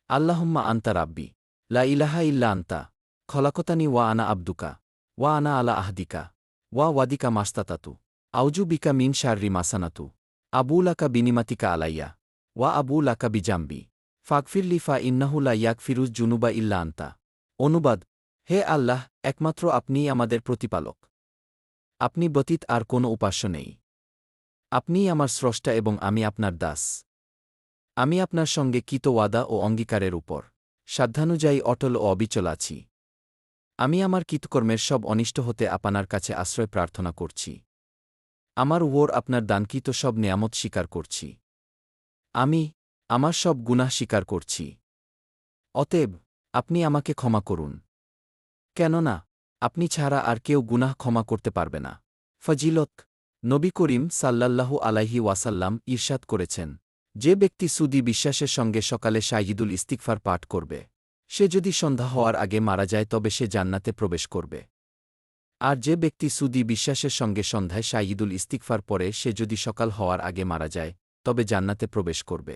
আল্লাহুম্মা আনতা রাব্বি লা ইলাহা ইল্লা আনতা খলাকতানি ওয়া আনা আবদুকা ওয়া আনা আলা আহদিকা ওয়া ওয়াদিকা মাস্তাতাতু আউজু বিকা মিন শাররি মাসানাতু আবু লাকা বিনিমাতিকা আলাইয়া ওয়া আবু লাকা বিজাম্বি ফাগফিরলি ফা ইন্নাহু লা ইয়াগফিরুজ জুনুবা ইল্লা আনতা। অনুবাদ: হে আল্লাহ, একমাত্র আপনিই আমাদের প্রতিপালক। আপনি ব্যতীত আর কোনো উপাস্য নেই। আপনিই আমার স্রষ্টা এবং আমি আপনার দাস। আমি আপনার সঙ্গে কৃত ওয়াদা ও অঙ্গীকারের উপর সাধ্যানুযায়ী অটল ও অবিচল আছি। আমি আমার কৃতকর্মের সব অনিষ্ট হতে আপনার কাছে আশ্রয় প্রার্থনা করছি। আমার উপর আপনার দানকৃত সব নেয়ামত স্বীকার করছি। আমি আমার সব গুনাহ স্বীকার করছি। অতএব আপনি আমাকে ক্ষমা করুন, কেননা আপনি ছাড়া আর কেউ গুনাহ ক্ষমা করতে পারবে না। ফজিলত: নবী করিম সাল্লাল্লাহু আলাইহি ওয়াসাল্লাম ইরশাদ করেছেন, যে ব্যক্তি সুদী বিশ্বাসের সঙ্গে সকালে শাইয়িদুল ইস্তিগফার পাঠ করবে, সে যদি সন্ধ্যা হওয়ার আগে মারা যায় তবে সে জান্নাতে প্রবেশ করবে। আর যে ব্যক্তি সুদী বিশ্বাসের সঙ্গে সন্ধ্যায় শাইয়িদুল ইস্তিগফার পড়ে সে যদি সকাল হওয়ার আগে মারা যায় তবে জান্নাতে প্রবেশ করবে।